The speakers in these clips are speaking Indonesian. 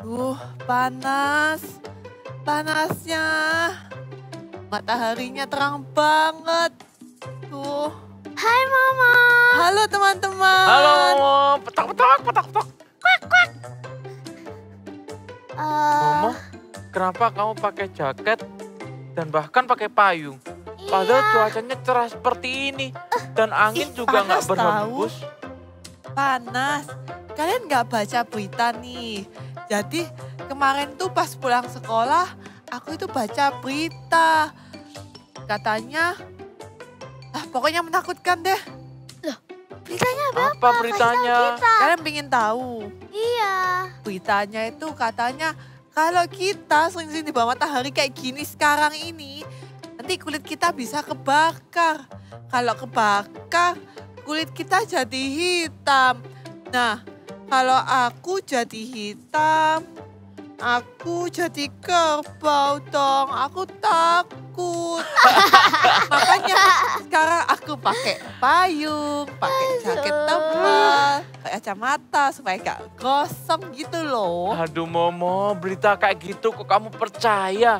Duh, panas. Panasnya. Mataharinya terang banget. Tuh. Hai Mama. Halo teman-teman. Halo, petak petak petak petak. Momo, kenapa kamu pakai jaket dan bahkan pakai payung? Padahal cuacanya cerah seperti ini dan angin juga nggak panas berhembus. Panas. Kalian nggak baca berita nih. Jadi kemarin tuh pas pulang sekolah, aku itu baca berita. Katanya, pokoknya menakutkan deh. Beritanya apa? Apa beritanya? Kalian pengen tahu? Iya. Beritanya itu katanya kalau kita sering-sering di bawah matahari kayak gini sekarang ini, nanti kulit kita bisa kebakar. Kalau kebakar, kulit kita jadi hitam. Nah, kalau aku jadi hitam, aku jadi kerbau dong. Aku takut. Makanya sekarang aku pakai payung, pakai jaket tebal, pakai kacamata supaya gak gosong gitu loh. Aduh Momo, berita kayak gitu kok kamu percaya?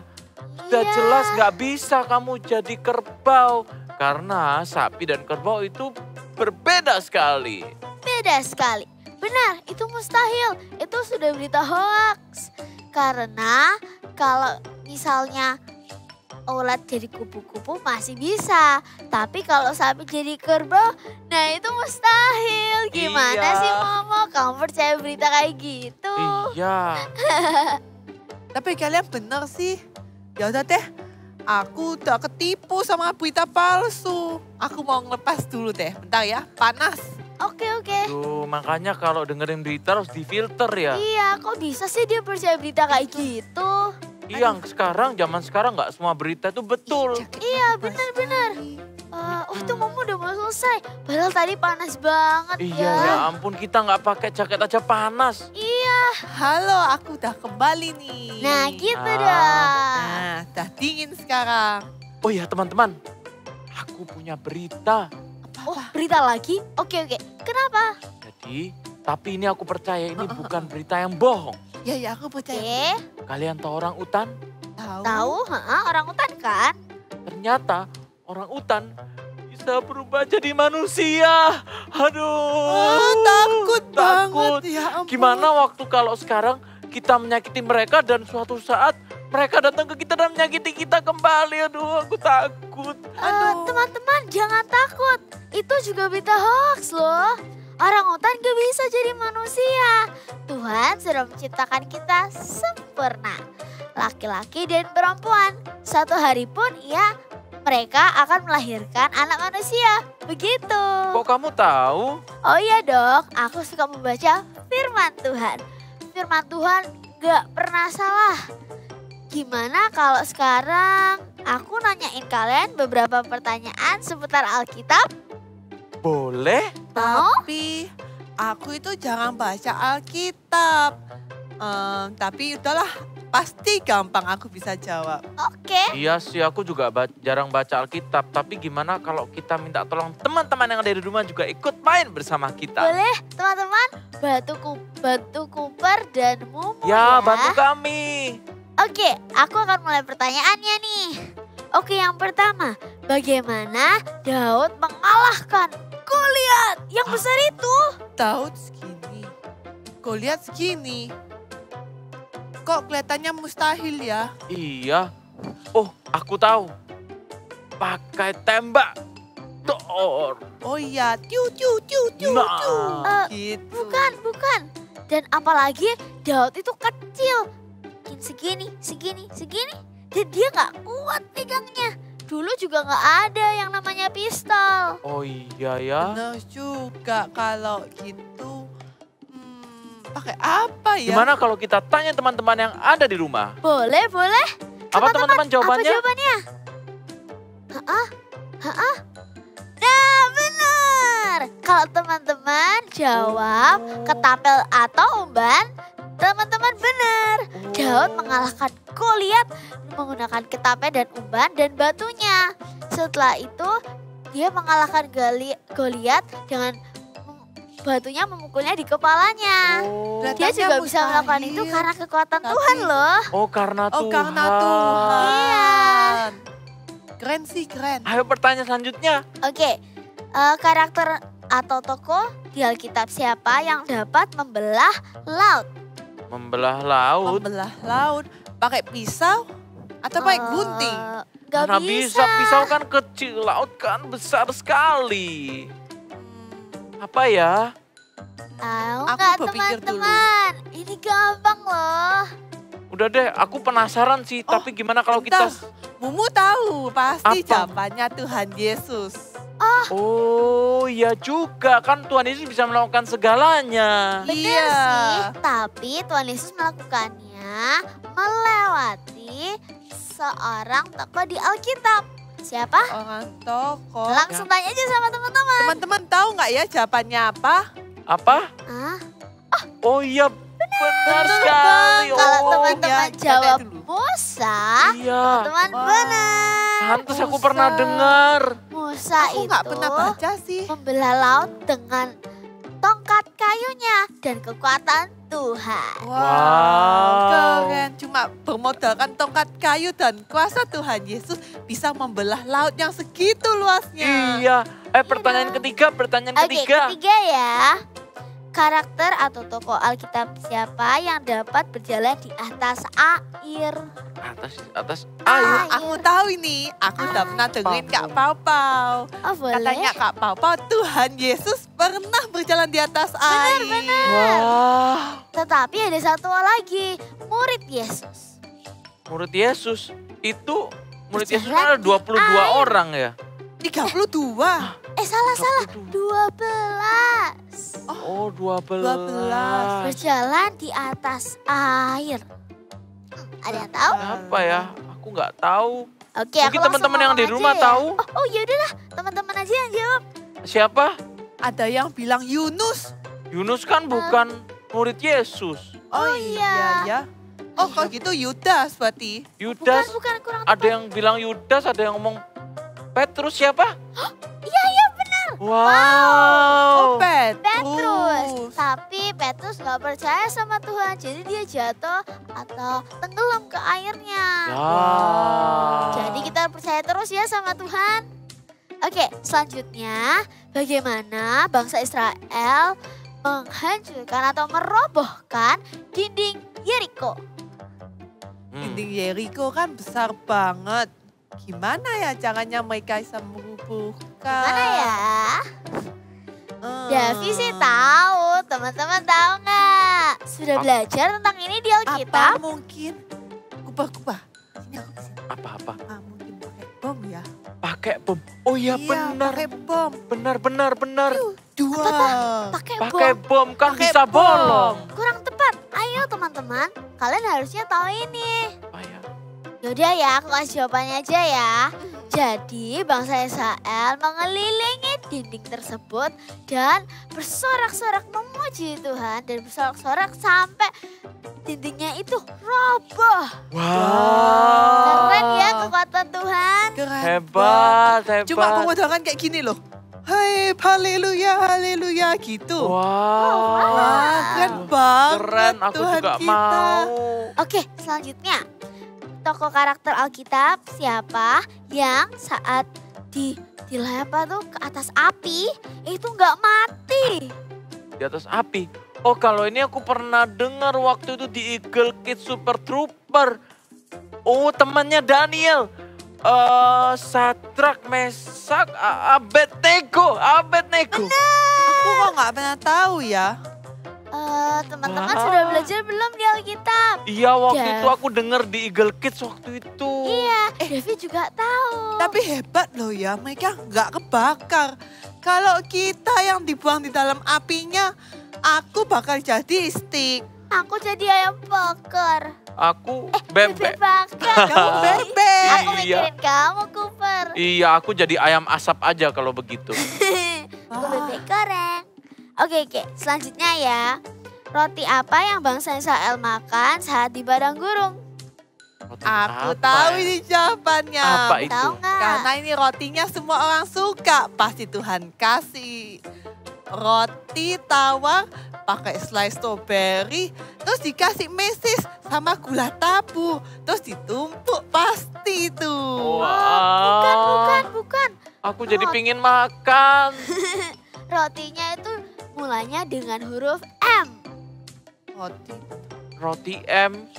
Udah Iya. jelas nggak bisa kamu jadi kerbau. Karena sapi dan kerbau itu berbeda sekali. Beda sekali. Benar, itu mustahil. Itu sudah berita hoax. Karena kalau misalnya ulat jadi kupu-kupu masih bisa. Tapi kalau sapi jadi kerbau, nah itu mustahil. Gimana Iya. sih Momo? Kamu percaya berita kayak gitu? Iya. Tapi kalian bener sih. Ya udah deh, aku udah ketipu sama berita palsu. Aku mau ngelepas dulu deh, bentar ya, panas. Oke, oke. Tuh, makanya kalau dengerin berita harus difilter ya. Iya, kok bisa sih dia percaya berita kayak gitu? Iya, zaman sekarang nggak semua berita itu betul. Iya, benar-benar. Tuh Momo udah mau selesai. Padahal tadi panas banget Iya, ya ampun kita nggak pakai jaket aja panas. Iya. Halo, aku udah kembali nih. Nah gitu Ah. dong. Nah, udah dingin sekarang. Oh iya teman-teman, aku punya berita. Oh berita lagi? Oke, oke. Kenapa? Jadi, tapi ini aku percaya ini bukan berita yang bohong. Ya, ya aku percaya. Oke. Kalian tahu orang utan? Tahu? Orang hutan kan? Ternyata orang utan bisa berubah jadi manusia. Aduh, Takut banget. Ya ampun. Gimana waktu kalau sekarang kita menyakiti mereka dan suatu saat mereka datang ke kita dan menyakiti kita kembali. Aduh, aku takut. Teman-teman jangan takut. Itu juga berita hoax loh. Orang hutan gak bisa jadi manusia. Tuhan sudah menciptakan kita sempurna. Laki-laki dan perempuan. Suatu hari pun ya mereka akan melahirkan anak manusia. Begitu. Kok kamu tahu? Oh iya dong, aku suka membaca firman Tuhan. Firman Tuhan gak pernah salah. Gimana kalau sekarang aku nanyain kalian beberapa pertanyaan seputar Alkitab? Boleh? Tapi aku itu jarang baca Alkitab. Tapi udahlah, pasti gampang aku bisa jawab. Oke. Iya sih, aku juga jarang baca Alkitab. Tapi gimana kalau kita minta tolong teman-teman yang ada di rumah juga ikut main bersama kita? Boleh teman-teman, bantu Cooper dan Mumu Ya, bantu kami. Oke, aku akan mulai pertanyaannya nih. Oke, yang pertama, bagaimana Daud mengalahkan Goliat yang besar itu? Daud segini. Goliat segini. Kok kelihatannya mustahil ya? Iya. Oh, aku tahu. Pakai tembak. Dor. Oh iya, tiu tiu tiu tiu Nah. tiu. Gitu. Bukan. Dan apalagi Daud itu kecil. Segini. Dan dia gak kuat pegangnya. Dulu juga gak ada yang namanya pistol. Oh iya ya. Benar juga kalau gitu. Pakai apa ya? Gimana kalau kita tanya teman-teman yang ada di rumah? Boleh. Apa teman-teman jawabannya? Apa jawabannya? Nah benar. Kalau teman-teman jawab ketapel atau umban, teman-teman benar. Daud mengalahkan Goliat menggunakan ketapel dan umban dan batunya. Setelah itu dia mengalahkan Goliat dengan batunya memukulnya di kepalanya. Oh, Berarti- Dia juga Katanya bisa melakukan mustahil. itu karena kekuatan Tapi- Tuhan loh. oh karena Oh, Tuhan. karena Tuhan. Iya. Keren sih, keren. Ayo pertanyaan selanjutnya. Oke, karakter atau tokoh di Alkitab siapa yang dapat membelah laut? Membelah laut. Membelah laut. Pakai pisau atau pakai gunting? Gak Mana bisa. pisau kan kecil, laut kan besar sekali. Apa ya? Tahu Aku nggak berpikir dulu. teman-teman? Ini gampang loh. Udah deh, aku penasaran sih. Oh, tapi gimana kalau bentar. kita... Mumu tahu, pasti Apa? jawabannya Tuhan Yesus. Oh iya juga, kan Tuhan Yesus bisa melakukan segalanya. Benar Iya. sih, tapi Tuhan Yesus melakukannya melewati seorang tokoh di Alkitab. Siapa? Orang tokoh. Langsung tanya aja sama teman-teman. Teman-teman tahu nggak ya jawabannya apa? Apa? Ah, Oh iya, benar sekali. banget. kalau Oh, teman-teman ya, jawab coba dulu. Musa, iya. teman Wah. benar. Pantes aku Musa. pernah dengar. Musa Aku itu nggak pernah baca sih. membelah laut dengan tongkat kayunya dan kekuatan Tuhan. Wow. Keren. Cuma bermodalkan tongkat kayu dan kuasa Tuhan Yesus bisa membelah laut yang segitu luasnya. Iya. Pertanyaan ketiga, pertanyaan Oke, ketiga. ketiga ya. Karakter atau tokoh Alkitab siapa yang dapat berjalan di atas air? Atas air. Air. Aku tahu ini. Aku udah pernah dengerin Kak Pau Pau. Oh boleh? Katanya Kak Pau Pau, Tuhan Yesus pernah berjalan di atas air. Wah, Tetapi ada satu lagi, murid Yesus. murid Yesus. Itu murid Yesus Berjalan kan ada di 22 air. orang ya. 32. Salah. 22. 12. Oh, 12. 12. Berjalan di atas air. Ada yang tahu? Apa ya? Aku nggak tahu. Oke, Mungkin aku langsung teman-teman yang di ngomong rumah aja ya. tahu. Oh ya udahlah, teman-teman aja yang jawab. Siapa? Ada yang bilang Yunus. Yunus kan bukan murid Yesus. Oh, iya. ya. Oh kalau gitu Yudas berarti. Yudas, Bukan kurang ada yang bilang Yudas, ada yang ngomong Petrus siapa? Iya benar. Wow. Oh Petrus. Petrus. Tapi Petrus nggak percaya sama Tuhan, jadi dia jatuh atau tenggelam ke airnya. Ya. Jadi kita percaya terus ya sama Tuhan. Oke, selanjutnya bagaimana bangsa Israel menghancurkan atau merobohkan dinding Yeriko? Dinding Yeriko kan besar banget. Gimana ya caranya mereka bisa merubuhkan? Mana ya? Hmm. Davi sih tahu, teman-teman tahu nggak? Sudah belajar tentang ini di Apa Alkitab? mungkin? Kubah-kubah. Sini aku kesini. Apa-apa? Mungkin pakai bom ya? Pakai bom. Oh iya benar. pakai bom. Benar. Dua. Pakai Pakai bom. bom kan Pakai bisa bom. bolong. Kurang tepat. Ayo teman-teman, kalian harusnya tahu ini. Oh, ya. Yaudah ya, aku kasih jawabannya aja ya. Jadi bangsa Israel mengelilingi dinding tersebut dan bersorak-sorak memuji Tuhan dan bersorak-sorak sampai dindingnya itu roboh. Wow. Keren ya kekuatan Tuhan. Keren Hebat, banget. Cuma hebat. pemodalkan kayak gini loh. Hai, haleluya, haleluya gitu. Wow. Wah, keren banget Keren, aku Tuhan juga kita. mau. Oke, selanjutnya. Tokoh karakter Alkitab siapa yang saat dilempar tuh ke atas api itu nggak mati? Di atas api. Oh kalau ini aku pernah dengar waktu itu di Eagle Kids Super Trooper. Oh temannya Daniel. Sadrak, Mesak, Abednego. Aku kok nggak pernah tahu ya. Teman-teman Wow. sudah belajar belum di Alkitab? Iya waktu Dev. itu aku dengar di Eagle Kids waktu itu. Iya, Devi juga tahu. Tapi hebat loh ya, mereka nggak kebakar. Kalau kita yang dibuang di dalam apinya, aku bakal jadi stick. Aku jadi ayam bakar. Aku Bebek bebek. bakar. Kamu bebek. Aku Iya. mikirin kamu, Cooper. Iya aku jadi ayam asap aja kalau begitu. Aku bebek goreng. Oke, selanjutnya ya. Roti apa yang bangsa Israel makan saat di padang gurung? Roti Aku apa tahu ya? ini jawabannya. Apa itu? Tahu nggak? Karena ini rotinya semua orang suka, pasti Tuhan kasih. roti tawar pakai slice strawberry, terus dikasih mesis sama gula tabu, terus ditumpuk pasti itu. Bukan. Aku jadi pingin makan. Rotinya itu mulanya dengan huruf M. Roti. Roti M.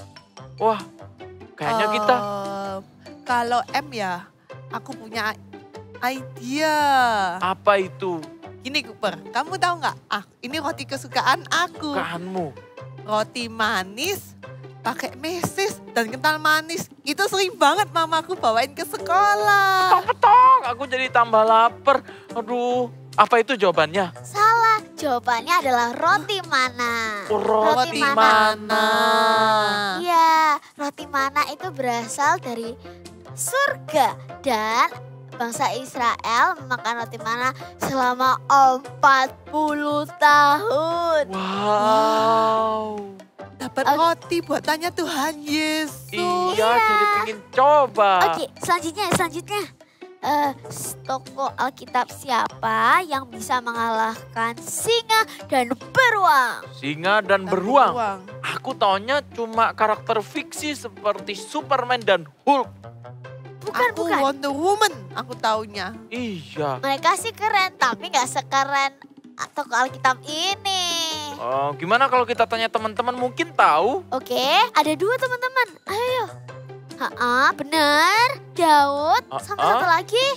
Wah, kayaknya kita. Kalau M ya, aku punya idea. Apa itu? Gini Cooper, kamu tahu nggak? Ini roti kesukaan aku. Kanmu. Roti manis, pakai mesis dan kental manis. Itu sering banget mamaku bawain ke sekolah. Petong, aku jadi tambah lapar. Aduh, apa itu jawabannya? Salah, jawabannya adalah roti mana. Roti mana? Iya, roti mana itu berasal dari surga dan bangsa Israel memakan roti mana selama 40 tahun. Wow. Dapat roti buat tanya Tuhan Yesus. Iya, jadi pengen coba. Oke, selanjutnya. Tokoh Alkitab siapa yang bisa mengalahkan singa dan beruang? Singa dan beruang. Aku taunya cuma karakter fiksi seperti Superman dan Hulk. Aku Bukan. Wonder Woman, aku taunya. Iya. Mereka sih keren, tapi nggak sekeren tokoh Alkitab ini. Gimana kalau kita tanya teman-teman mungkin tahu? Oke, ada 2 teman-teman. Ayo. Benar. Daud sama satu lagi.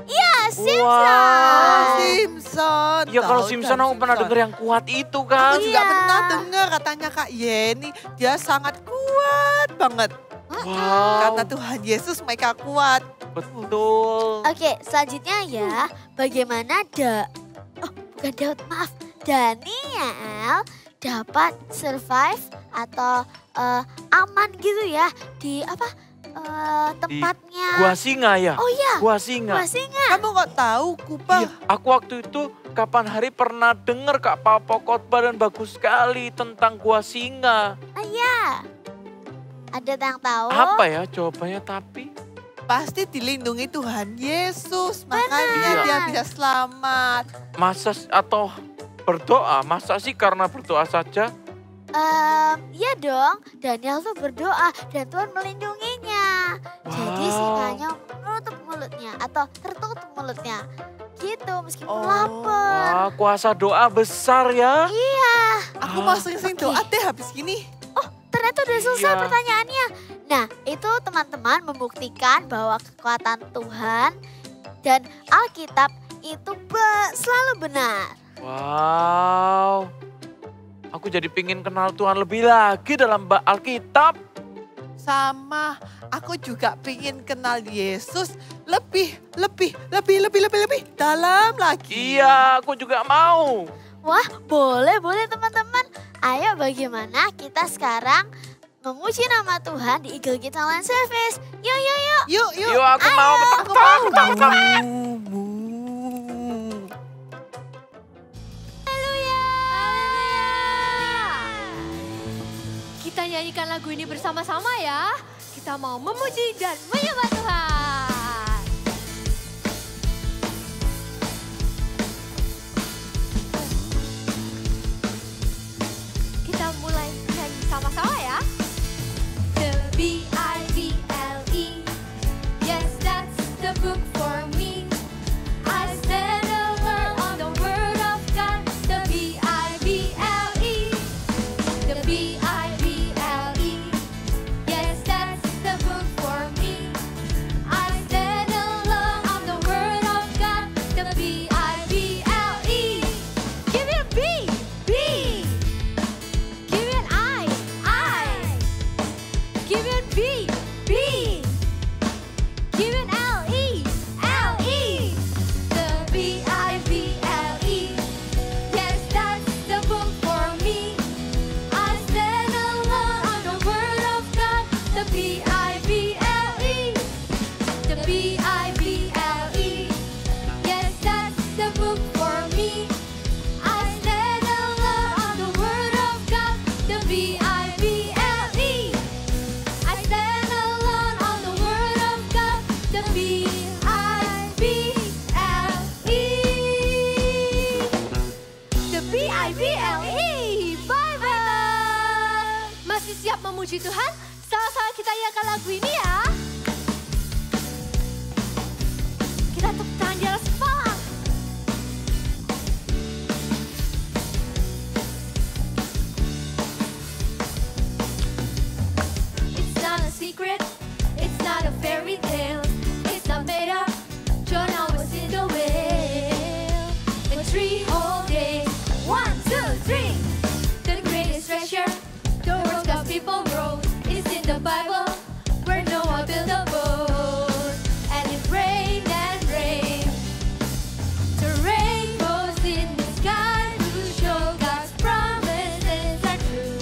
Iya, Simpson. Simpson. Ya kalau Tahu Simpson kan aku pernah denger yang kuat itu kan. Aku juga Iya. pernah dengar katanya Kak Yeni, dia sangat kuat banget. Wow, Karena Tuhan Yesus mereka kuat. betul. Oke, selanjutnya ya. Bagaimana bukan Daud, maaf. Daniel dapat survive atau aman gitu ya di tempatnya. Gua singa ya? Oh iya, Gua singa. gua singa. Kamu kok tahu Kupa? Iya, aku waktu itu kapan hari pernah denger Kak Papa khotbah dan bagus sekali tentang gua singa. Iya. Ada yang tahu? Apa ya jawabannya tapi? Pasti dilindungi Tuhan Yesus, makanya Iya. dia bisa selamat. Atau berdoa? Masa sih karena berdoa saja? Iya dong, Daniel tuh berdoa dan Tuhan melindunginya. Jadi Wow. singanya menutup mulutnya atau tertutup mulutnya. Gitu meskipun Oh. lapar. Wah, kuasa doa besar ya. Iya, Aku mau sering-sering Oke. doa deh habis gini. ternyata udah selesai Iya. pertanyaannya. Nah, itu teman-teman membuktikan bahwa kekuatan Tuhan dan Alkitab itu selalu benar. Wow. Aku jadi pingin kenal Tuhan lebih lagi dalam Alkitab. Sama, aku juga pengen kenal Yesus lebih dalam lagi. Iya, aku juga mau. Wah, boleh teman-teman. Ayo bagaimana kita sekarang memuji nama Tuhan di Eagle Gate Online Service. Yuk. Yuk. Yuk, aku mau. Aku mau. Kita nyanyikan lagu ini bersama-sama ya. Kita mau memuji dan menyembah Tuhan. Kita mulai nyanyi sama-sama ya. The Bible, yes that's the book for me. I stand alone on the word of God. The Bible, the Bible, yes that's the book for me. B-I-B-L-E. Bye-bye. Masih siap memuji Tuhan? Sama-sama kita nyanyikan lagu ini ya. Kita tepuk tangan di atas kepala. It's not a secret, it's not a fairy tale, it's not made up. Jonah was in the whale. In 3 whole days, 1, 2, 3. The greatest treasure the world's got people wrote is in the Bible, where Noah built a boat. And it rained and rained. The rainbows in the sky to show God's promises are true.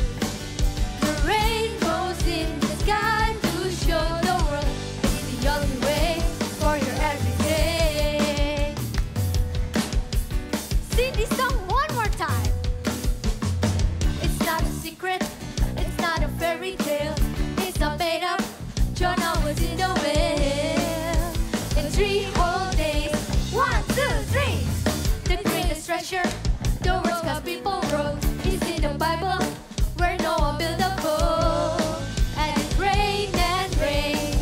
The rainbows in the sky to show the world it's the only way for your everyday. Sing this song one more time. It's not a secret, it's not a fairy tale, it's not made up. Jonah was in the whale. In 3 whole days, 1, 2, 3. The greatest treasure the world's got people wrote is in the Bible, where Noah built a boat. And it rained and rained.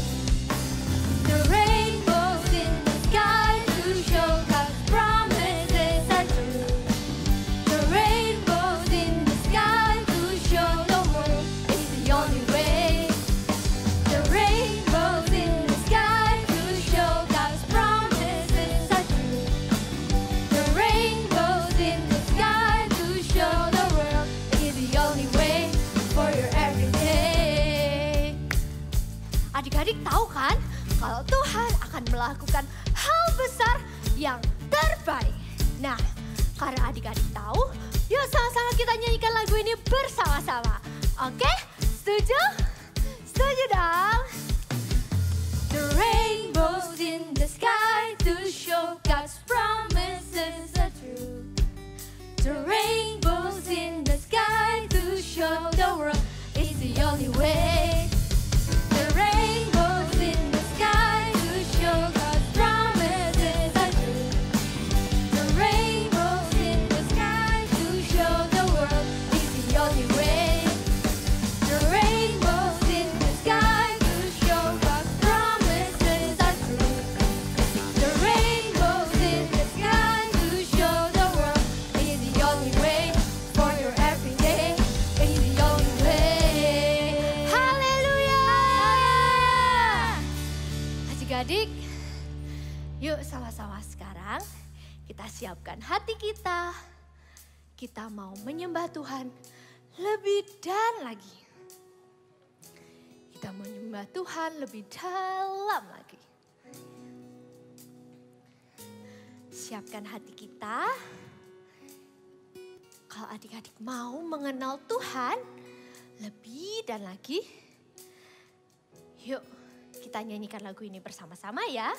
The rainbows in the sky to show God's promises are true. The rainbows in the sky to show the world it's the only way. The rainbows in the sky to show God's promises are true. The rainbows in the sky to show the world it's the only way for your everyday. Adik-adik tahu kan kalau Tuhan akan melakukan hal besar yang terbaik. Nah, karena adik-adik tahu, yuk sama-sama kita nyanyikan lagu ini bersama-sama. Oke? Setuju? Setuju dong? The rainbows in the sky to show God's promises are true. The rainbows in the sky to show the world it's the only way. The rainbows in the sky to show God's promises are true. The rainbows in the sky to show the world it's the only way. The rainbows in the sky to show God's promises are true. The rainbows in the sky to show the world is the only way for your everyday. Is the only way. Haleluya. Adik-adik, yuk sama-sama sekarang kita siapkan hati kita. Kita mau menyembah Tuhan lebih dan lagi. Kita menyembah Tuhan lebih dalam lagi. Siapkan hati kita. Kalau adik-adik mau mengenal Tuhan lebih dan lagi, yuk kita nyanyikan lagu ini bersama-sama ya.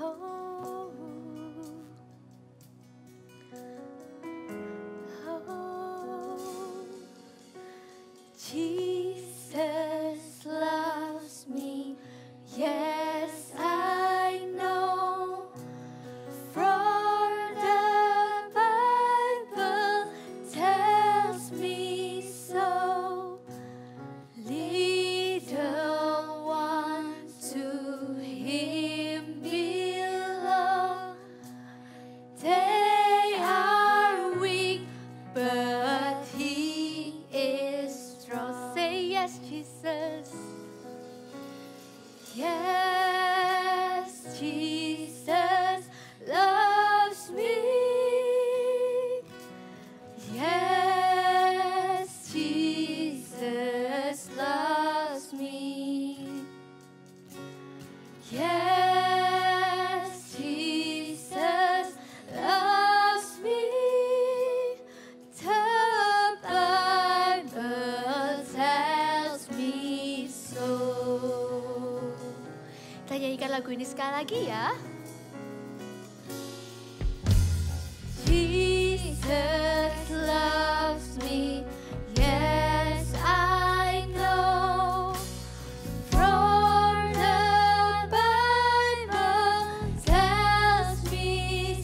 Oh, oh, Jesus loves me, yes I know, for the Bible tells me so. Little ones to Him belong. They are weak, but He is strong. Say yes, Jesus. Yes, Jesus loves me. Yes, Jesus loves me. Yes, Jesus loves me. The Bible tells me so. Kita nyanyikan lagu ini sekali lagi ya. Jesus loves me, yes I know, for the Bible tells me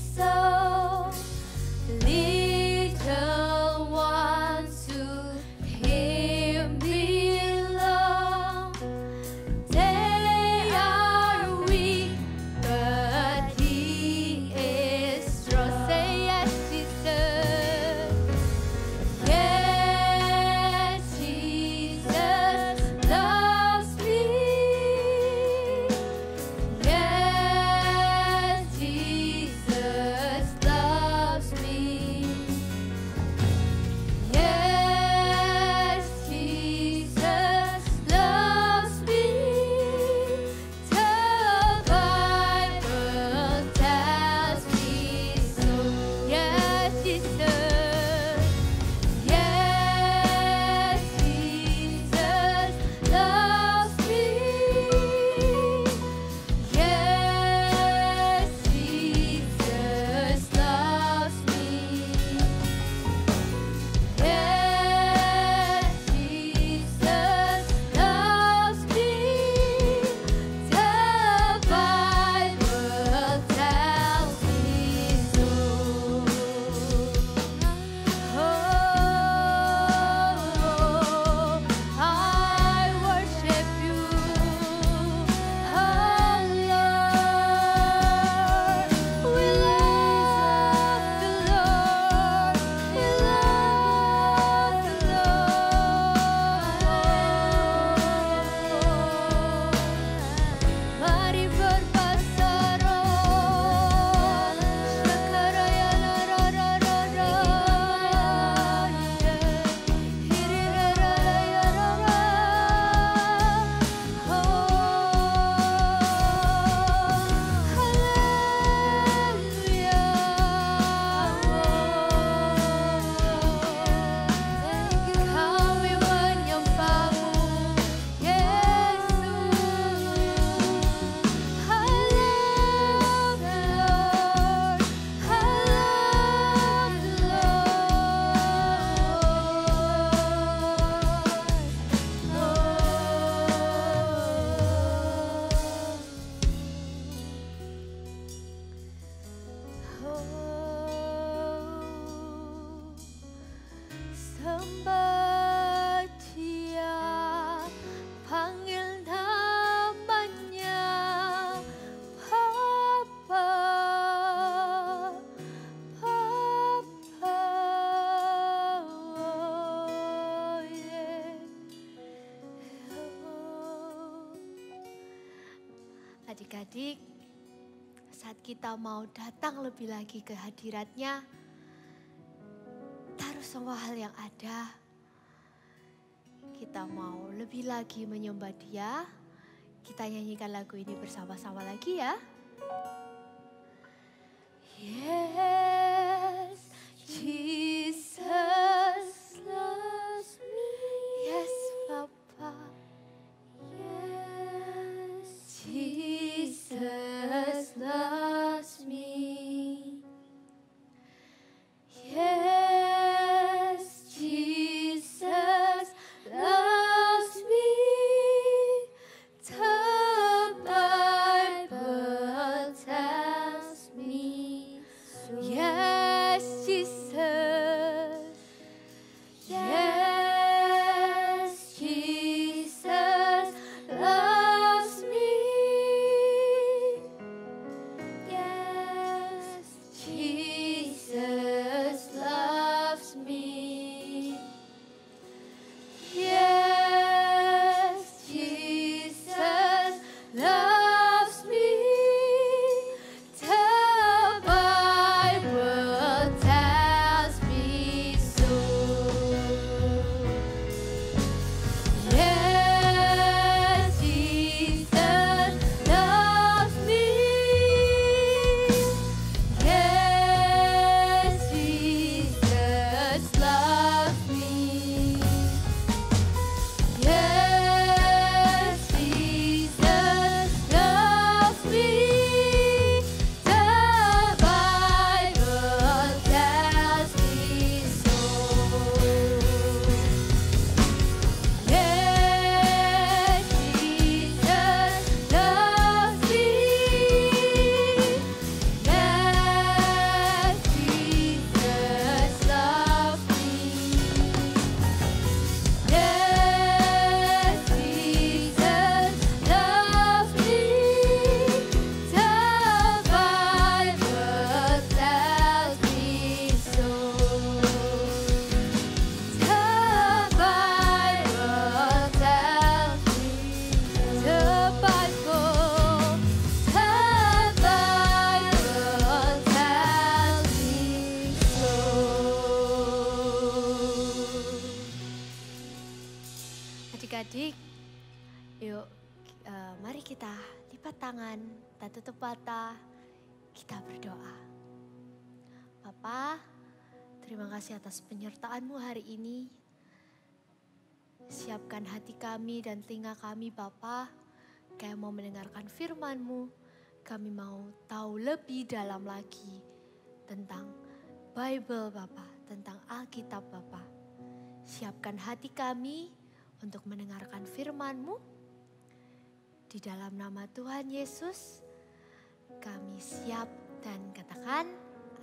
Adik-adik, saat kita mau datang lebih lagi ke hadirat-Nya, taruh semua hal yang ada. Kita mau lebih lagi menyembah Dia, kita nyanyikan lagu ini bersama-sama lagi ya. Yes, Jesus loves me. Yes, Papa. Yes, Jesus loves me. Yes, Jesus loves me. The Bible tells me so. Yes, Jesus. Yes, Jesus loves me. Yes, Jesus loves me. Yes, Jesus loves me. The Bible tells me so. Yes, Jesus loves me. Yes, Jesus loves me. Yes, Jesus loves me. The Bible tells me so. Yes, Jesus loves me. Yes, Jesus loves me. Yes, Jesus loves me. The Bible tells me so. The Bible tells me. The Bible tells me so. Adik-adik, yuk mari kita lipat tangan, kita tutup mata, kita berdoa. Papa, terima kasih atas penyertaan-Mu hari ini. Siapkan hati kami dan telinga kami, Bapa, kayak mau mendengarkan firman-Mu. Kami mau tahu lebih dalam lagi tentang Bible, Bapa, tentang Alkitab, Bapa. Siapkan hati kami untuk mendengarkan firman-Mu. Di dalam nama Tuhan Yesus, kami siap dan katakan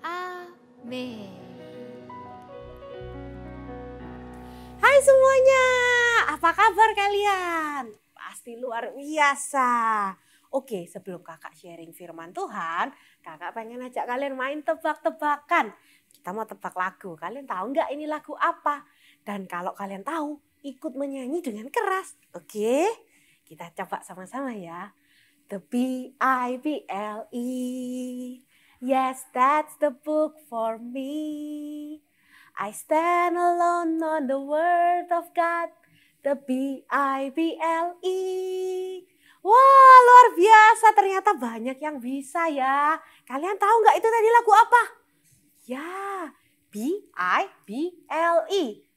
amin. Hai semuanya, apa kabar kalian? Pasti luar biasa. Oke, sebelum kakak sharing firman Tuhan, kakak pengen ajak kalian main tebak-tebakan. Kita mau tebak lagu, kalian tahu nggak ini lagu apa? Dan kalau kalian tahu, ikut menyanyi dengan keras. Oke, kita coba sama-sama ya. The Bible. Yes, that's the book for me. I stand alone on the word of God. The Bible. Wah, luar biasa. Ternyata banyak yang bisa ya. Kalian tahu nggak itu tadi lagu apa? Ya, Bible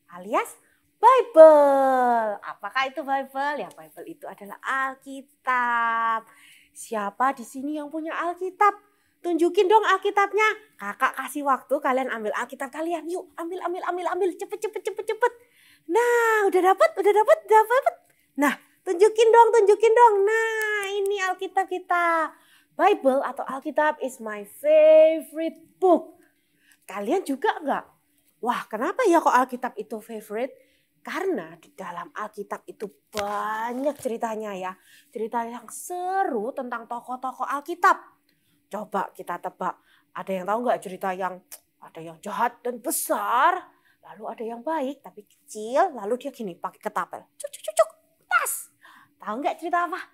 alias Bible. Apakah itu Bible? Ya, Bible itu adalah Alkitab. Siapa di sini yang punya Alkitab? Tunjukin dong Alkitabnya. Kakak kasih waktu, kalian ambil Alkitab kalian. Yuk, ambil. Cepet. Nah, udah dapat. Nah, tunjukin dong. Nah, ini Alkitab kita. Bible atau Alkitab is my favorite book. Kalian juga enggak? Wah, kenapa ya kok Alkitab itu favorite? Karena di dalam Alkitab itu banyak ceritanya ya. Cerita yang seru tentang tokoh-tokoh Alkitab. Coba kita tebak. Ada yang tahu nggak cerita yang ada yang jahat dan besar. Lalu ada yang baik tapi kecil. Lalu dia gini pakai ketapel. Cuk. Tas. Tahu nggak cerita apa?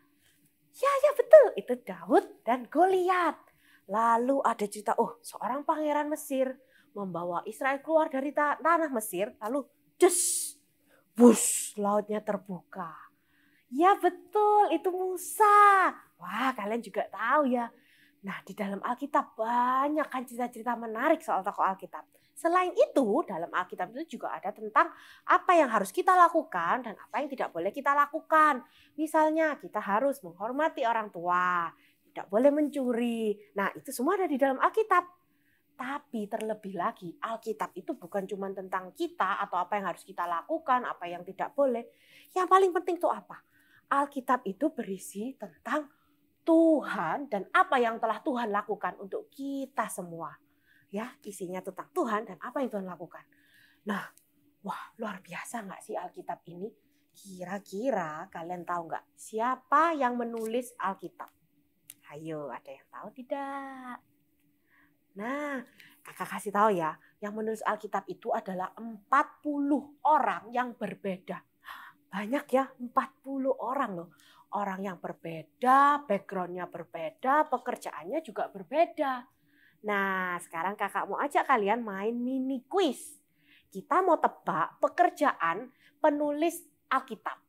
Ya betul, itu Daud dan Goliat. Lalu ada cerita, seorang pangeran Mesir membawa Israel keluar dari tanah Mesir, lalu lautnya terbuka. Ya betul, itu Musa. Wah, kalian juga tahu ya. Nah, di dalam Alkitab banyak kan cerita-cerita menarik soal tokoh Alkitab. Selain itu, dalam Alkitab itu juga ada tentang apa yang harus kita lakukan dan apa yang tidak boleh kita lakukan. Misalnya, kita harus menghormati orang tua, tidak boleh mencuri. Nah, itu semua ada di dalam Alkitab. Tapi terlebih lagi, Alkitab itu bukan cuma tentang kita atau apa yang harus kita lakukan, apa yang tidak boleh. Yang paling penting itu apa? Alkitab itu berisi tentang Tuhan dan apa yang telah Tuhan lakukan untuk kita semua. Ya, isinya tentang Tuhan dan apa yang Tuhan lakukan. Nah, wah, luar biasa nggak sih Alkitab ini? Kira-kira kalian tahu nggak siapa yang menulis Alkitab? Ayo, ada yang tahu tidak? Nah, kakak kasih tahu ya, yang menulis Alkitab itu adalah 40 orang yang berbeda. Banyak ya, 40 orang loh. Orang yang berbeda, backgroundnya berbeda, pekerjaannya juga berbeda. Nah, sekarang kakak mau ajak kalian main mini quiz. Kita mau tebak pekerjaan penulis Alkitab.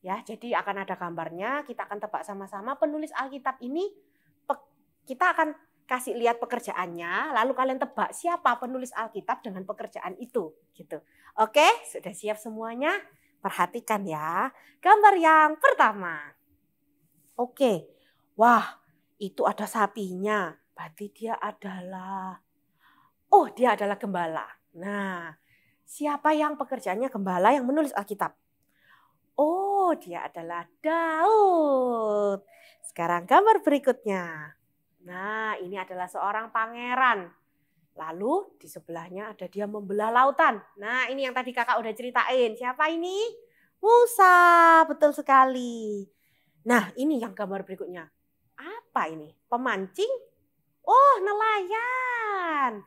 Ya, jadi akan ada gambarnya, kita akan tebak sama-sama penulis Alkitab ini. Kita akan kasih lihat pekerjaannya, lalu kalian tebak siapa penulis Alkitab dengan pekerjaan itu, gitu. Oke, sudah siap semuanya? Perhatikan ya. Gambar yang pertama. Oke. Wah, itu ada sapinya. Berarti dia adalah gembala. Nah, siapa yang pekerjaannya gembala yang menulis Alkitab? Oh, dia adalah Daud. Sekarang gambar berikutnya. Nah, ini adalah seorang pangeran. Lalu di sebelahnya ada dia membelah lautan. Nah, ini yang tadi kakak udah ceritain. Siapa ini? Musa, betul sekali. Nah, ini yang gambar berikutnya. Apa ini? Pemancing? Oh, nelayan.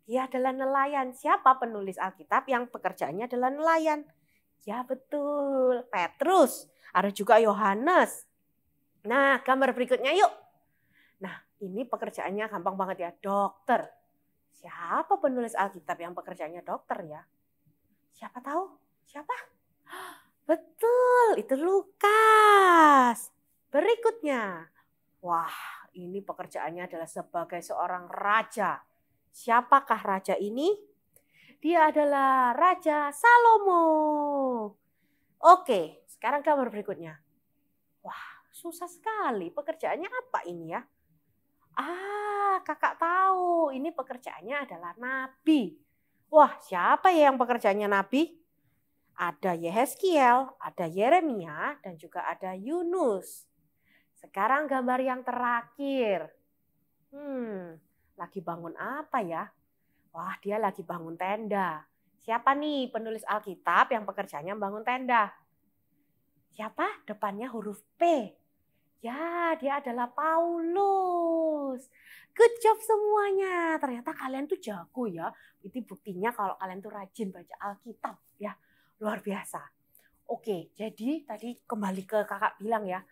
Dia adalah nelayan. Siapa penulis Alkitab yang pekerjaannya adalah nelayan? Ya, betul. Petrus. Ada juga Yohanes. Nah, gambar berikutnya yuk. Nah, ini pekerjaannya gampang banget ya, dokter. Siapa penulis Alkitab yang pekerjaannya dokter ya? Siapa tahu? Siapa? Betul, itu Lukas. Berikutnya. Wah, ini pekerjaannya adalah sebagai seorang raja. Siapakah raja ini? Dia adalah Raja Salomo. Oke, sekarang gambar berikutnya. Wah, susah sekali. Pekerjaannya apa ini ya? Kakak tahu. Ini pekerjaannya adalah nabi. Wah, siapa ya yang pekerjaannya nabi? Ada Yehezkiel, ada Yeremia, dan juga ada Yunus. Sekarang gambar yang terakhir. Lagi bangun apa ya? Wah, dia lagi bangun tenda. Siapa nih penulis Alkitab yang pekerjaannya bangun tenda? Siapa? Depannya huruf P. Ya, dia adalah Paulus. Good job semuanya. Ternyata kalian tuh jago ya. Itu buktinya kalau kalian tuh rajin baca Alkitab ya. Luar biasa. Oke, jadi tadi kembali ke kakak bilang ya.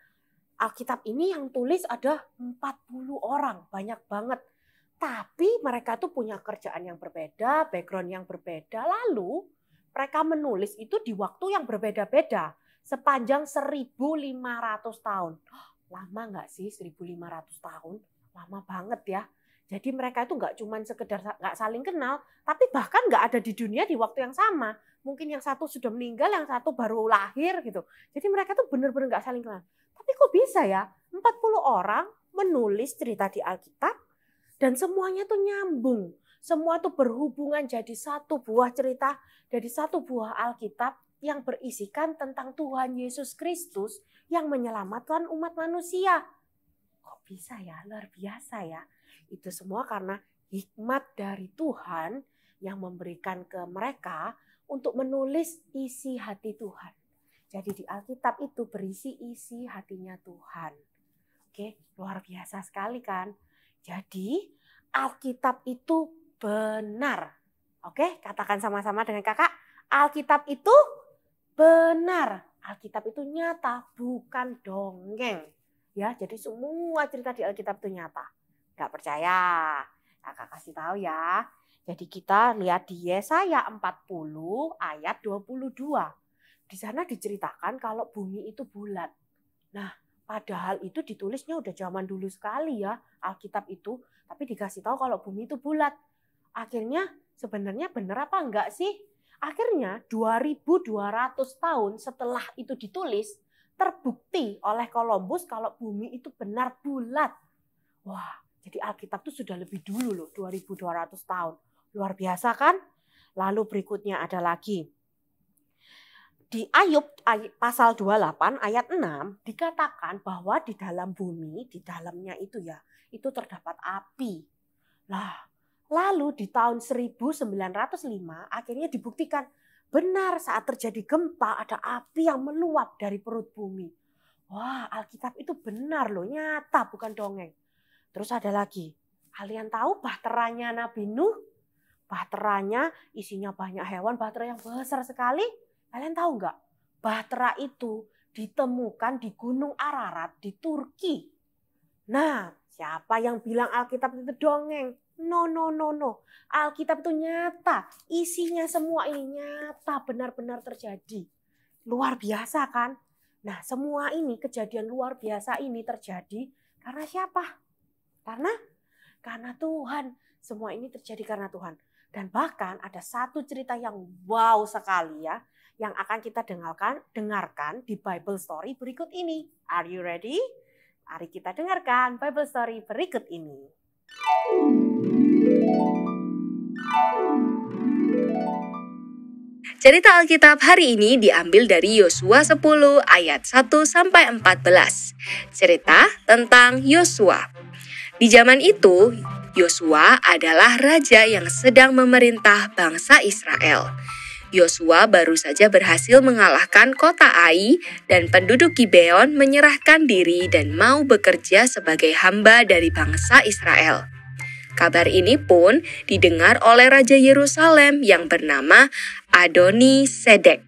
Alkitab ini yang tulis ada 40 orang. Banyak banget. Tapi mereka tuh punya kerjaan yang berbeda, background yang berbeda. Lalu mereka menulis itu di waktu yang berbeda-beda. Sepanjang 1.500 tahun. Lama nggak sih 1.500 tahun? Lama banget ya. Jadi mereka itu nggak cuma sekedar nggak saling kenal, tapi bahkan nggak ada di dunia di waktu yang sama. Mungkin yang satu sudah meninggal, yang satu baru lahir gitu. Jadi mereka tuh benar-benar nggak saling kenal. Tapi kok bisa ya 40 orang menulis cerita di Alkitab dan semuanya tuh nyambung. Semua tuh berhubungan jadi satu buah cerita dari satu buah Alkitab yang berisikan tentang Tuhan Yesus Kristus yang menyelamatkan umat manusia. Kok bisa ya? Luar biasa ya. Itu semua karena hikmat dari Tuhan yang memberikan ke mereka untuk menulis isi hati Tuhan. Jadi di Alkitab itu berisi isi hatinya Tuhan. Oke, luar biasa sekali kan? Jadi Alkitab itu benar. Oke, katakan sama-sama dengan kakak. Alkitab itu benar. Alkitab itu nyata, bukan dongeng. Ya, jadi semua cerita di Alkitab itu nyata. Gak percaya? Kakak kasih tahu ya. Jadi kita lihat di Yesaya 40 ayat 22. Di sana diceritakan kalau bumi itu bulat. Nah, padahal itu ditulisnya udah zaman dulu sekali ya Alkitab itu. Tapi dikasih tahu kalau bumi itu bulat. Akhirnya sebenarnya benar apa enggak sih? Akhirnya 2200 tahun setelah itu ditulis, terbukti oleh Columbus kalau bumi itu benar bulat. Wah, jadi Alkitab itu sudah lebih dulu loh, 2200 tahun. Luar biasa kan? Lalu berikutnya ada lagi. Di Ayub pasal 28 ayat 6 dikatakan bahwa di dalam bumi, di dalamnya itu ya, itu terdapat api. Lah, lalu di tahun 1905 akhirnya dibuktikan benar saat terjadi gempa ada api yang meluap dari perut bumi. Wah, Alkitab itu benar loh, nyata bukan dongeng. Terus ada lagi, kalian tahu bahteranya Nabi Nuh? Bahteranya isinya banyak hewan, bahtera yang besar sekali. Kalian tahu nggak? Bahtera itu ditemukan di Gunung Ararat di Turki. Nah, siapa yang bilang Alkitab itu dongeng? No. Alkitab itu nyata. Isinya semua ini nyata, benar-benar terjadi. Luar biasa kan? Nah, semua ini, kejadian luar biasa ini terjadi karena siapa? Karena Tuhan. Semua ini terjadi karena Tuhan. Dan bahkan ada satu cerita yang wow sekali ya, yang akan kita dengarkan di Bible Story berikut ini. Are you ready? Mari kita dengarkan Bible Story berikut ini. Cerita Alkitab hari ini diambil dari Yosua 10 ayat 1 sampai 14. Cerita tentang Yosua. Di zaman itu, Yosua adalah raja yang sedang memerintah bangsa Israel. Yosua baru saja berhasil mengalahkan kota Ai dan penduduk Gibeon menyerahkan diri dan mau bekerja sebagai hamba dari bangsa Israel. Kabar ini pun didengar oleh Raja Yerusalem yang bernama Adoni Sedek.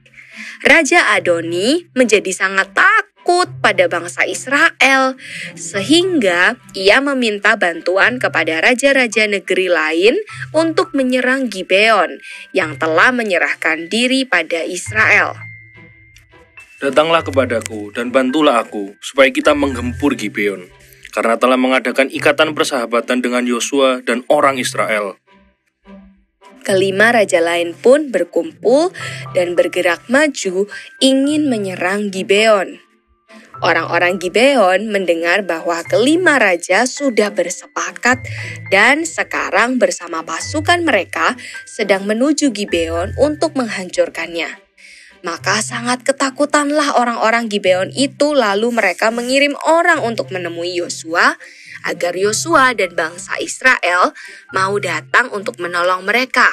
Raja Adoni menjadi sangat takut pada bangsa Israel, sehingga ia meminta bantuan kepada raja-raja negeri lain untuk menyerang Gibeon yang telah menyerahkan diri pada Israel. Datanglah kepadaku dan bantulah aku, supaya kita menggempur Gibeon, karena telah mengadakan ikatan persahabatan dengan Yosua dan orang Israel. Kelima raja lain pun berkumpul dan bergerak maju ingin menyerang Gibeon. Orang-orang Gibeon mendengar bahwa kelima raja sudah bersepakat dan sekarang bersama pasukan mereka sedang menuju Gibeon untuk menghancurkannya. Maka sangat ketakutanlah orang-orang Gibeon itu, lalu mereka mengirim orang untuk menemui Yosua agar Yosua dan bangsa Israel mau datang untuk menolong mereka.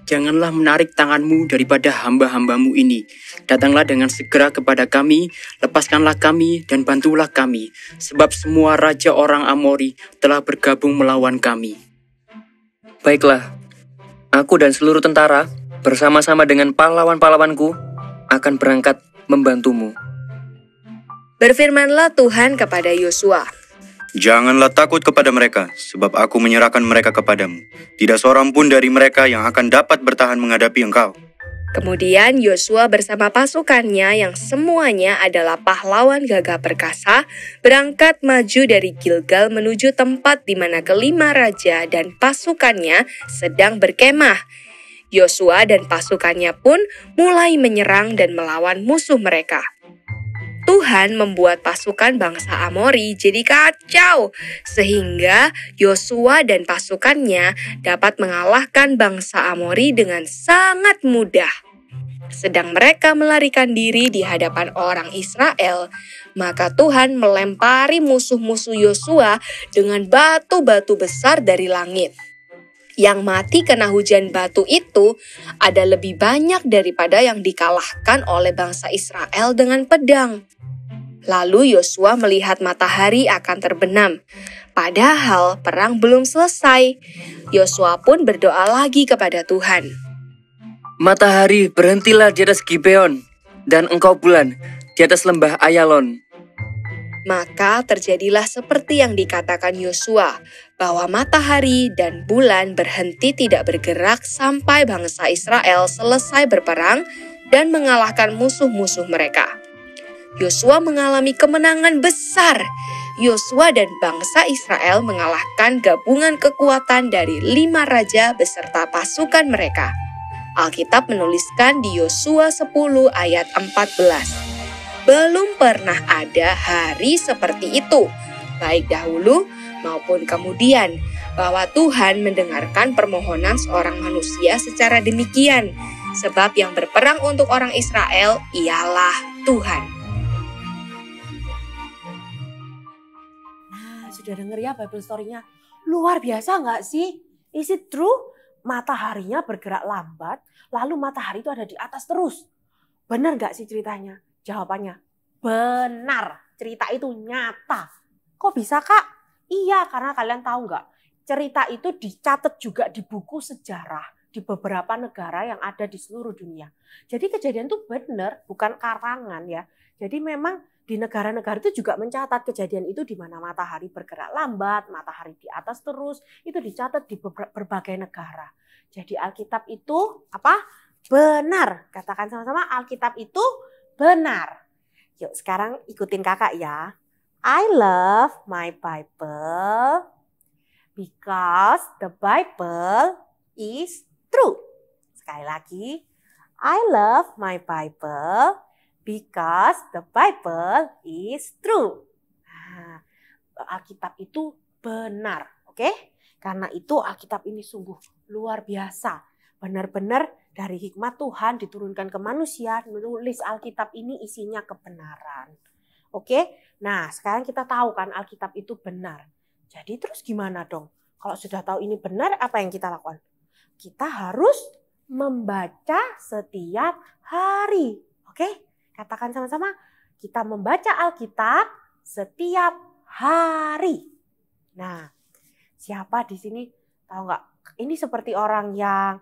Janganlah menarik tanganmu daripada hamba-hambamu ini. Datanglah dengan segera kepada kami, lepaskanlah kami dan bantulah kami, sebab semua raja orang Amori telah bergabung melawan kami. Baiklah, aku dan seluruh tentara bersama-sama dengan pahlawan-pahlawanku akan berangkat membantumu. Berfirmanlah Tuhan kepada Yosua. Janganlah takut kepada mereka, sebab aku menyerahkan mereka kepadamu. Tidak seorang pun dari mereka yang akan dapat bertahan menghadapi engkau. Kemudian Yosua bersama pasukannya yang semuanya adalah pahlawan gagah perkasa berangkat maju dari Gilgal menuju tempat di mana kelima raja dan pasukannya sedang berkemah. Yosua dan pasukannya pun mulai menyerang dan melawan musuh mereka. Tuhan membuat pasukan bangsa Amori jadi kacau, sehingga Yosua dan pasukannya dapat mengalahkan bangsa Amori dengan sangat mudah. Sedang mereka melarikan diri di hadapan orang Israel, maka Tuhan melempari musuh-musuh Yosua dengan batu-batu besar dari langit. Yang mati kena hujan batu itu ada lebih banyak daripada yang dikalahkan oleh bangsa Israel dengan pedang. Lalu Yosua melihat matahari akan terbenam, padahal perang belum selesai. Yosua pun berdoa lagi kepada Tuhan. Matahari, berhentilah di atas Gibeon, dan engkau bulan di atas lembah Ayalon. Maka terjadilah seperti yang dikatakan Yosua, bahwa matahari dan bulan berhenti tidak bergerak sampai bangsa Israel selesai berperang dan mengalahkan musuh-musuh mereka. Yosua mengalami kemenangan besar. Yosua dan bangsa Israel mengalahkan gabungan kekuatan dari 5 raja beserta pasukan mereka. Alkitab menuliskan di Yosua 10 ayat 14. Belum pernah ada hari seperti itu, baik dahulu maupun kemudian, bahwa Tuhan mendengarkan permohonan seorang manusia secara demikian, sebab yang berperang untuk orang Israel ialah Tuhan. Nah, sudah denger ya Bible story-nya? Luar biasa nggak sih? Is it true? Mataharinya bergerak lambat, lalu matahari itu ada di atas terus. Benar nggak sih ceritanya? Jawabannya, benar. Cerita itu nyata. Kok bisa, Kak? Iya, karena kalian tahu nggak? Cerita itu dicatat juga di buku sejarah di beberapa negara yang ada di seluruh dunia. Jadi kejadian itu benar, bukan karangan ya. Jadi memang di negara-negara itu juga mencatat kejadian itu di mana matahari bergerak lambat, matahari di atas terus, itu dicatat di berbagai negara. Jadi Alkitab itu apa? Benar. Katakan sama-sama, Alkitab itu benar. Yuk sekarang ikutin kakak ya. I love my Bible because the Bible is true. Sekali lagi. I love my Bible because the Bible is true. Nah, Alkitab itu benar. Oke? Karena itu Alkitab ini sungguh luar biasa. Benar-benar dari hikmat Tuhan diturunkan ke manusia, menulis Alkitab ini isinya kebenaran. Oke? Nah, sekarang kita tahu kan Alkitab itu benar. Jadi terus gimana dong? Kalau sudah tahu ini benar, apa yang kita lakukan? Kita harus membaca setiap hari. Oke? Katakan sama-sama, kita membaca Alkitab setiap hari. Nah, siapa di sini tahu nggak? Ini seperti orang yang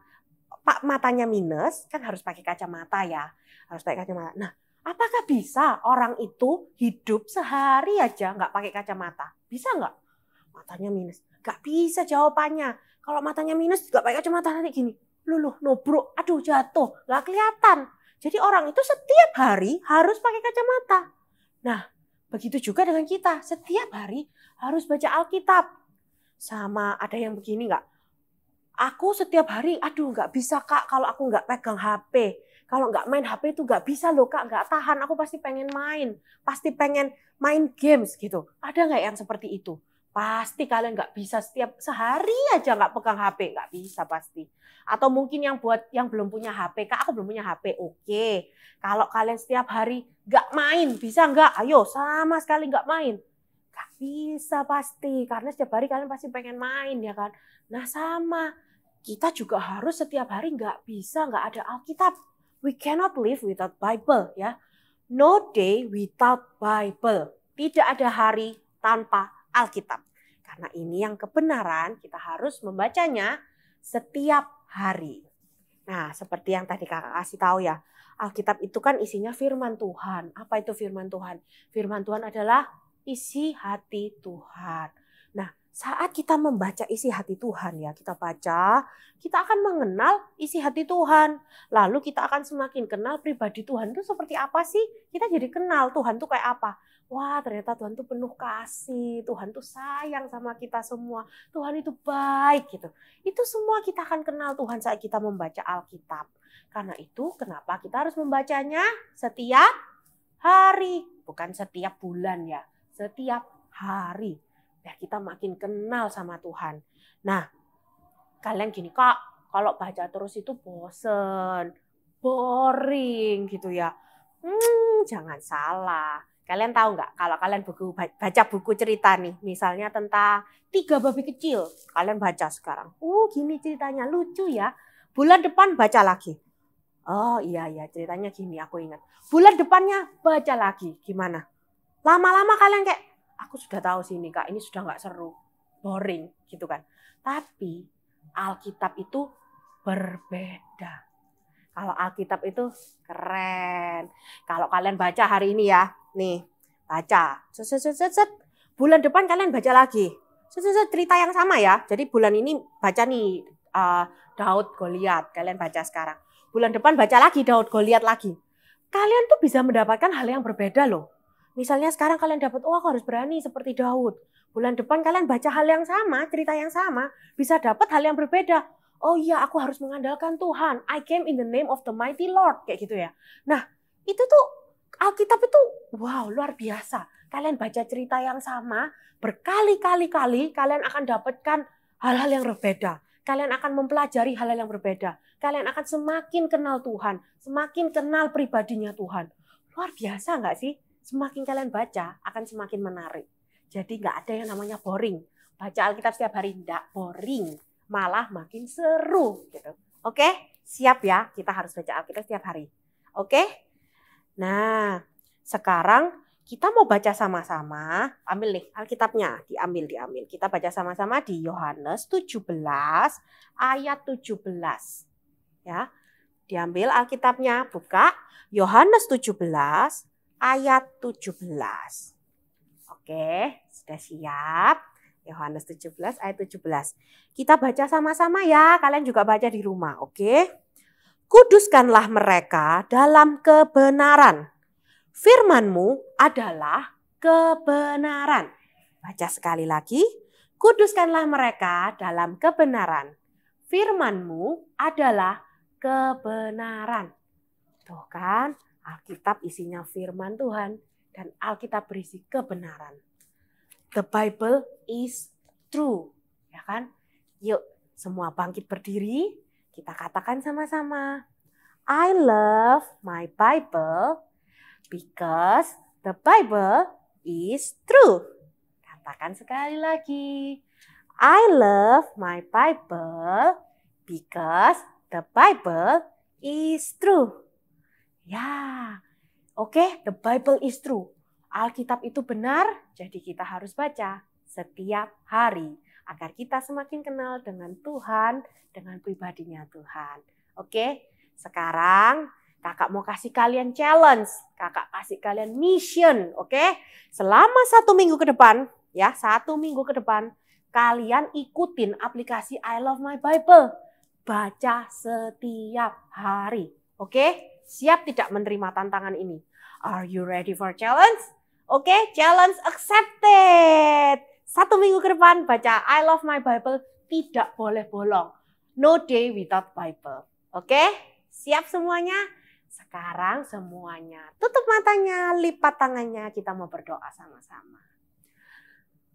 Pak matanya minus, kan harus pakai kacamata ya. Harus pakai kacamata. Nah, apakah bisa orang itu hidup sehari aja nggak pakai kacamata? Bisa nggak? Matanya minus. Nggak bisa jawabannya. Kalau matanya minus nggak pakai kacamata nanti gini. Luluh, nobrok, aduh jatuh, nggak kelihatan. Jadi orang itu setiap hari harus pakai kacamata. Nah, begitu juga dengan kita. Setiap hari harus baca Alkitab. Sama ada yang begini nggak? Aku setiap hari, aduh nggak bisa Kak kalau aku nggak pegang HP. Kalau nggak main HP itu nggak bisa loh Kak, nggak tahan. Aku pasti pengen main. Pasti pengen main games gitu. Ada nggak yang seperti itu? Pasti kalian nggak bisa setiap sehari aja nggak pegang HP. Nggak bisa pasti. Atau mungkin yang buat yang belum punya HP. Kak aku belum punya HP. Oke. Kalau kalian setiap hari nggak main, bisa nggak? Ayo sama sekali nggak main. Nggak bisa pasti. Karena setiap hari kalian pasti pengen main ya kan. Nah sama. Kita juga harus setiap hari nggak bisa nggak ada Alkitab. We cannot live without Bible ya. No day without Bible. Tidak ada hari tanpa Alkitab. Karena ini yang kebenaran kita harus membacanya setiap hari. Nah seperti yang tadi kakak kasih tahu ya. Alkitab itu kan isinya firman Tuhan. Apa itu firman Tuhan? Firman Tuhan adalah isi hati Tuhan. Nah saat kita membaca isi hati Tuhan ya, kita baca, kita akan mengenal isi hati Tuhan. Lalu kita akan semakin kenal pribadi Tuhan itu seperti apa sih? Kita jadi kenal Tuhan itu kayak apa. Wah ternyata Tuhan itu penuh kasih, Tuhan itu sayang sama kita semua. Tuhan itu baik gitu. Itu semua kita akan kenal Tuhan saat kita membaca Alkitab. Karena itu kenapa kita harus membacanya setiap hari. Bukan setiap bulan ya, setiap hari. Biar kita makin kenal sama Tuhan. Nah, kalian gini, Kak, kalau baca terus itu bosen, boring gitu ya. Jangan salah. Kalian tahu nggak kalau kalian baca buku cerita nih, misalnya tentang 3 babi kecil. Kalian baca sekarang. Gini ceritanya, lucu ya. Bulan depan baca lagi. Oh iya, ceritanya gini, aku ingat. Bulan depannya baca lagi. Gimana? Lama-lama kalian kayak, aku sudah tahu sih ini Kak, ini sudah nggak seru, boring gitu kan. Tapi Alkitab itu berbeda. Kalau Alkitab itu keren. Kalau kalian baca hari ini ya, nih baca. Set. Bulan depan kalian baca lagi. Cerita yang sama ya. Jadi bulan ini baca nih Daud Goliat. Kalian baca sekarang. Bulan depan baca lagi Daud Goliat lagi. Kalian tuh bisa mendapatkan hal yang berbeda loh. Misalnya sekarang kalian dapat, aku harus berani seperti Daud. Bulan depan kalian baca hal yang sama, cerita yang sama, bisa dapat hal yang berbeda. Oh iya, aku harus mengandalkan Tuhan. I came in the name of the mighty Lord. Kayak gitu ya. Nah, itu tuh Alkitab itu wow, luar biasa. Kalian baca cerita yang sama, berkali-kali kalian akan dapatkan hal-hal yang berbeda. Kalian akan mempelajari hal-hal yang berbeda. Kalian akan semakin kenal Tuhan, semakin kenal pribadinya Tuhan. Luar biasa nggak sih? Semakin kalian baca, akan semakin menarik. Jadi nggak ada yang namanya boring. Baca Alkitab setiap hari nggak boring, malah makin seru. Gitu. Oke, siap ya? Kita harus baca Alkitab setiap hari. Oke? Nah, sekarang kita mau baca sama-sama. Ambil nih Alkitabnya, diambil. Kita baca sama-sama di Yohanes 17 ayat 17. Ya. Diambil Alkitabnya, buka Yohanes 17 ayat 17. Oke, sudah siap? Yohanes 17 ayat 17. Kita baca sama-sama ya, kalian juga baca di rumah, oke? Kuduskanlah mereka dalam kebenaran. Firman-Mu adalah kebenaran. Baca sekali lagi. Kuduskanlah mereka dalam kebenaran. Firman-Mu adalah kebenaran. Tuh kan, Alkitab isinya firman Tuhan dan Alkitab berisi kebenaran. The Bible is true. Ya kan? Yuk, semua bangkit berdiri. Kita katakan sama-sama. I love my Bible because the Bible is true. Katakan sekali lagi. I love my Bible because the Bible is true. Ya, oke, the Bible is true. Alkitab itu benar, jadi kita harus baca setiap hari. Agar kita semakin kenal dengan Tuhan, dengan pribadinya Tuhan. Oke, sekarang kakak mau kasih kalian challenge. Kakak kasih kalian mission, oke? Selama 1 minggu ke depan, ya 1 minggu ke depan, kalian ikutin aplikasi I Love My Bible. Baca setiap hari, oke? Siap tidak menerima tantangan ini? Are you ready for challenge? Oke, challenge accepted. 1 minggu ke depan baca I Love My Bible, tidak boleh bolong. No day without Bible. Oke? Siap semuanya? Sekarang semuanya tutup matanya, lipat tangannya, kita mau berdoa sama-sama.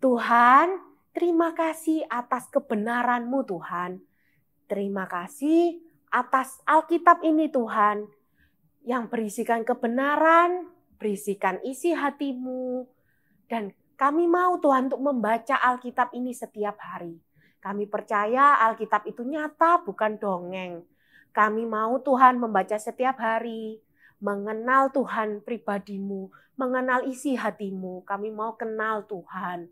Tuhan, terima kasih atas kebenaran-Mu Tuhan. Terima kasih atas Alkitab ini Tuhan. Yang berisikan kebenaran, berisikan isi hati-Mu. Dan kami mau Tuhan untuk membaca Alkitab ini setiap hari. Kami percaya Alkitab itu nyata, bukan dongeng. Kami mau Tuhan membaca setiap hari, mengenal Tuhan pribadi-Mu, mengenal isi hati-Mu. Kami mau kenal Tuhan.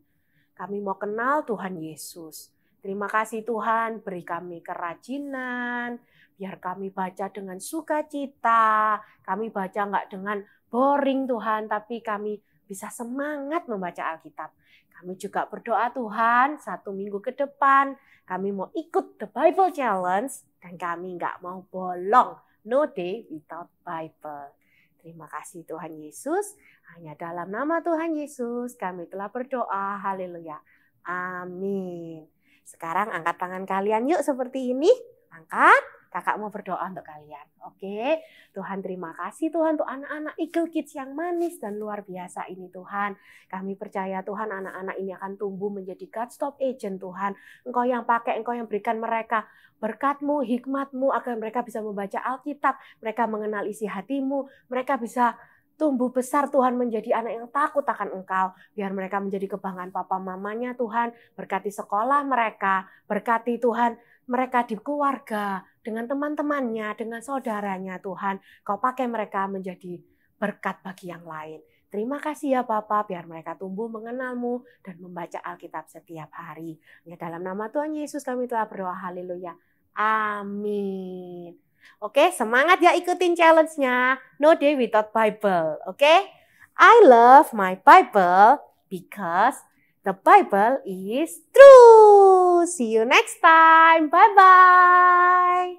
Kami mau kenal Tuhan Yesus. Terima kasih Tuhan, beri kami kerajinan, biar kami baca dengan sukacita. Kami baca enggak dengan boring Tuhan, tapi kami bisa semangat membaca Alkitab. Kami juga berdoa Tuhan, 1 minggu ke depan kami mau ikut The Bible Challenge dan kami nggak mau bolong. No day without Bible. Terima kasih Tuhan Yesus. Hanya dalam nama Tuhan Yesus kami telah berdoa. Haleluya. Amin. Sekarang angkat tangan kalian yuk seperti ini. Angkat. Kakak mau berdoa untuk kalian. Oke. Tuhan terima kasih Tuhan untuk anak-anak Eagle Kids yang manis dan luar biasa ini Tuhan. Kami percaya Tuhan anak-anak ini akan tumbuh menjadi God Stop Agent Tuhan. Engkau yang pakai, Engkau yang berikan mereka berkat-Mu, hikmat-Mu agar mereka bisa membaca Alkitab. Mereka mengenal isi hati-Mu. Mereka bisa tumbuh besar Tuhan menjadi anak yang takut akan Engkau. Biar mereka menjadi kebanggaan papa mamanya Tuhan. Berkati sekolah mereka. Berkati Tuhan mereka di keluarga, dengan teman-temannya, dengan saudaranya Tuhan. Kau pakai mereka menjadi berkat bagi yang lain. Terima kasih ya Bapa, biar mereka tumbuh mengenal-Mu dan membaca Alkitab setiap hari. Ya dalam nama Tuhan Yesus kami telah berdoa, haleluya. Amin. Oke, semangat ya ikutin challenge-nya. No day without Bible. Oke? I love my Bible because the Bible is true. See you next time. Bye-bye.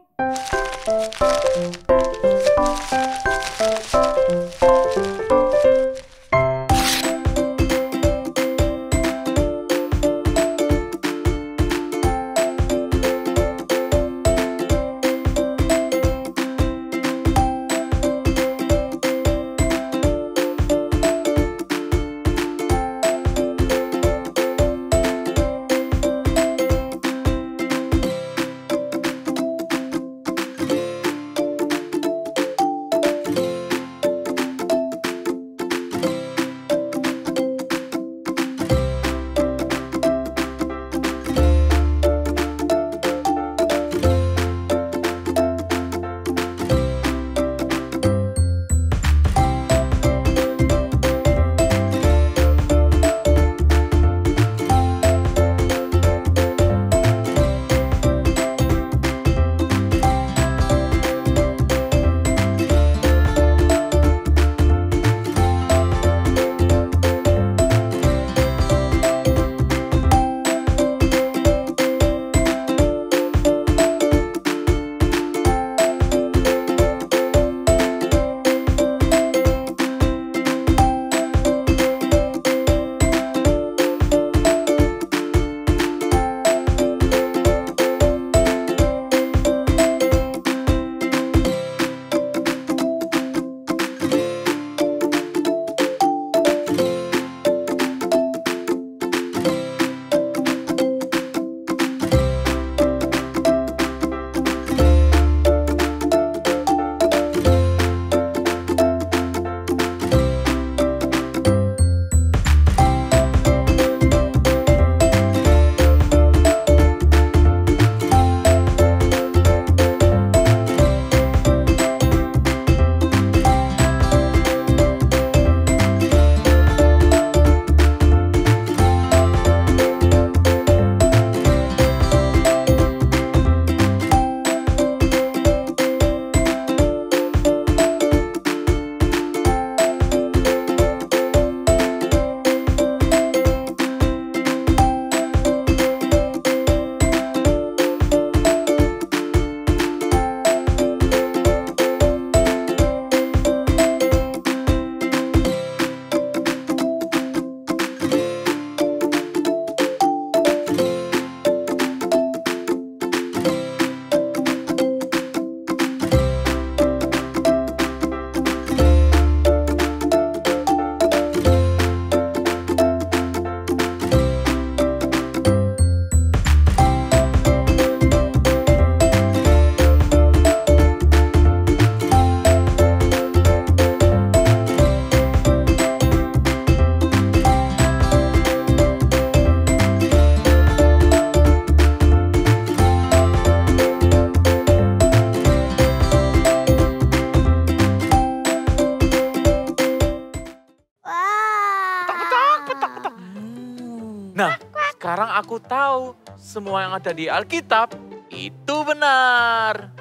Nah, sekarang aku tahu semua yang ada di Alkitab itu benar.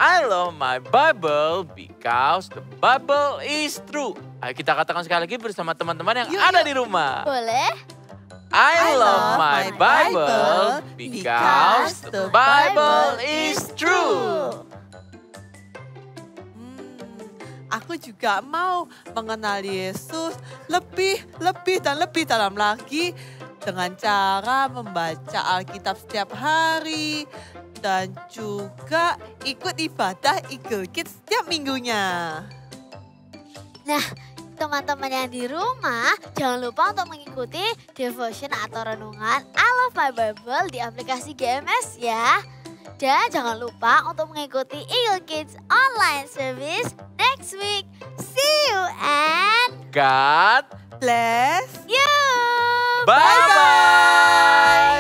I love my Bible because the Bible is true. Ayo kita katakan sekali lagi bersama teman-teman yang ada di rumah. Boleh? I love my Bible because the Bible is true. Aku juga mau mengenal Yesus lebih dalam lagi dengan cara membaca Alkitab setiap hari dan juga ikut ibadah Eagle Kids setiap minggunya. Nah, teman-teman yang di rumah, jangan lupa untuk mengikuti devotion atau renungan I Love My Bible di aplikasi GMS ya. Dan jangan lupa untuk mengikuti Eagle Kids online service next week. See you and God bless you. Bye-bye.